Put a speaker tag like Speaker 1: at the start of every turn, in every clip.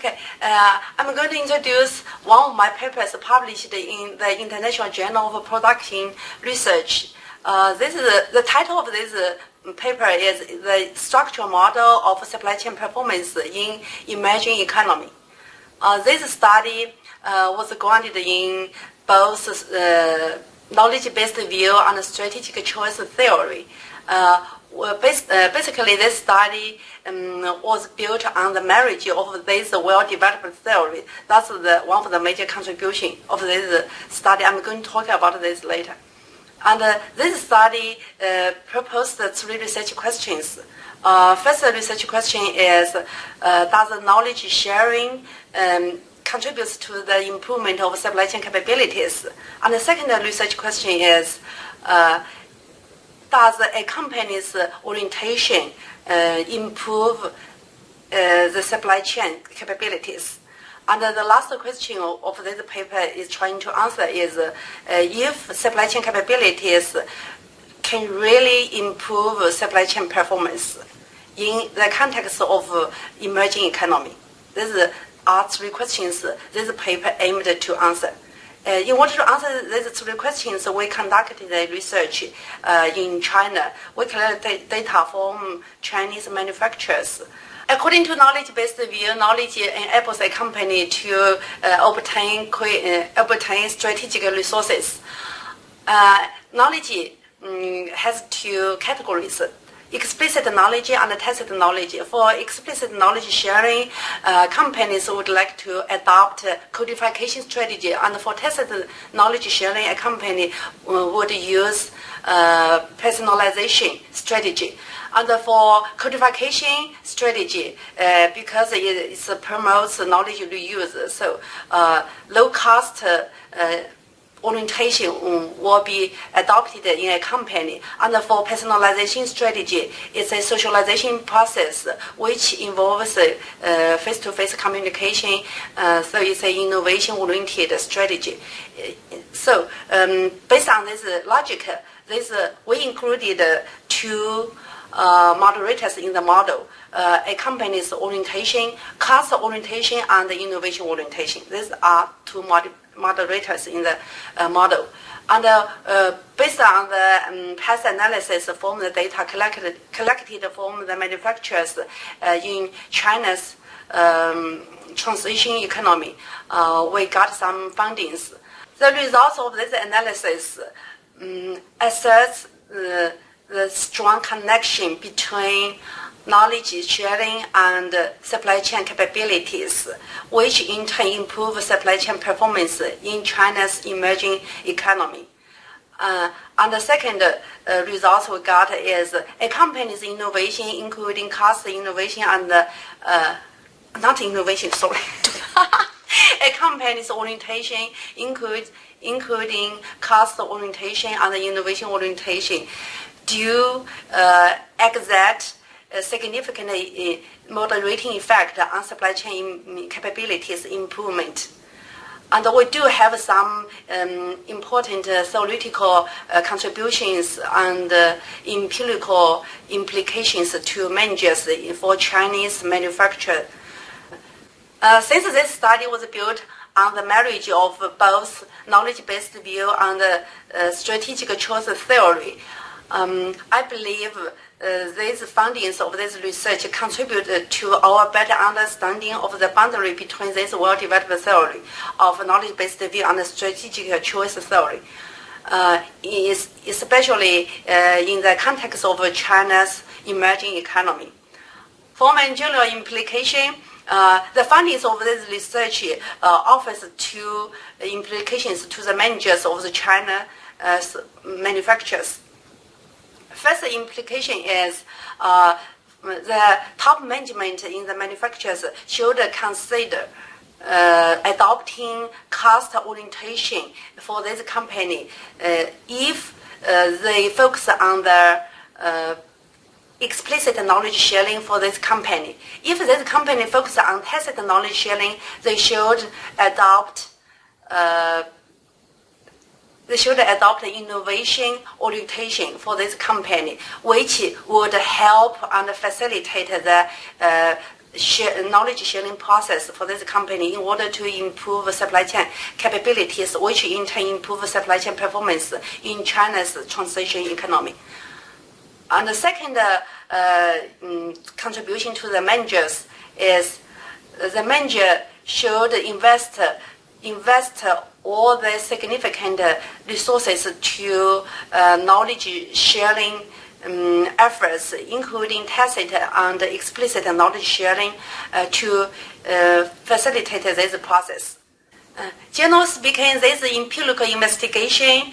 Speaker 1: Okay, I'm going to introduce one of my papers published in the International Journal of Production Research. This is the title of this paper is the structural model of supply chain performance in emerging economy. This study was grounded in both knowledge-based view and strategic choice theory. Basically, this study was built on the marriage of this well-developed theory. That's one of the major contributions of this study. I'm going to talk about this later. And this study proposed three research questions. First research question is, does knowledge sharing contributes to the improvement of supply chain capabilities? And the second research question is, does a company's orientation improve the supply chain capabilities? And the last question of this paper is trying to answer is if supply chain capabilities can really improve supply chain performance in the context of emerging economy. These are three questions this paper aimed to answer. In order to answer these three questions, we conducted the research in China. We collected data from Chinese manufacturers. According to knowledge-based view, knowledge enables a company to obtain strategic resources. Knowledge has two categories: explicit knowledge and tacit knowledge. For explicit knowledge sharing, companies would like to adopt codification strategy, and for tacit knowledge sharing, a company would use personalization strategy. And for codification strategy, because it promotes knowledge reuse, so low-cost orientation will be adopted in a company. And for personalization strategy, it's a socialization process which involves face-to-face communication, so it's an innovation-oriented strategy. So based on this logic, we included two moderators in the model, a company's orientation, cost orientation, and innovation orientation. These are two moderators in the model. And based on the past analysis from the data collected from the manufacturers in China's transition economy, we got some findings. The results of this analysis asserts the strong connection between knowledge sharing and supply chain capabilities, which in turn improve supply chain performance in China's emerging economy. And the second result we got is a company's innovation, including cost innovation and not innovation, sorry. A company's orientation, including cost orientation and innovation orientation, do exert a significant moderating effect on supply chain capabilities improvement. And we do have some important theoretical contributions and empirical implications to managers for Chinese manufacturers. Since this study was built on the marriage of both knowledge-based view and strategic choice theory, I believe these findings of this research contribute to our better understanding of the boundary between this well-developed theory of knowledge-based view and strategic choice theory, especially in the context of China's emerging economy. For managerial implication, the findings of this research offers two implications to the managers of the China manufacturers. First implication is the top management in the manufacturers should consider adopting cost orientation for this company if they focus on the explicit knowledge sharing for this company. If this company focuses on tacit knowledge sharing, they should adopt innovation orientation for this company, which would help and facilitate the knowledge sharing process for this company in order to improve supply chain capabilities, which in turn improve supply chain performance in China's transition economy. And the second contribution to the managers is the manager should invest all the significant resources to knowledge sharing efforts, including tacit and explicit knowledge sharing, to facilitate this process. Generally speaking, this empirical investigation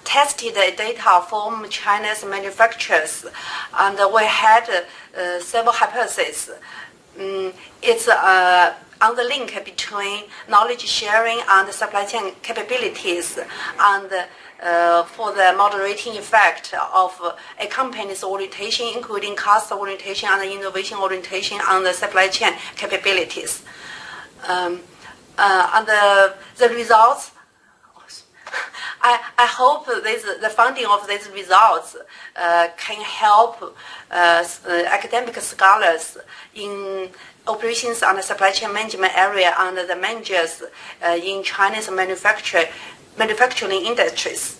Speaker 1: tested data from China's manufacturers, and we had several hypotheses. It's on the link between knowledge sharing and supply chain capabilities, and for the moderating effect of a company's orientation, including cost orientation and innovation orientation on the supply chain capabilities. And the results, I hope the funding of these results can help academic scholars in operations and the supply chain management area and the managers in China's manufacturing industries.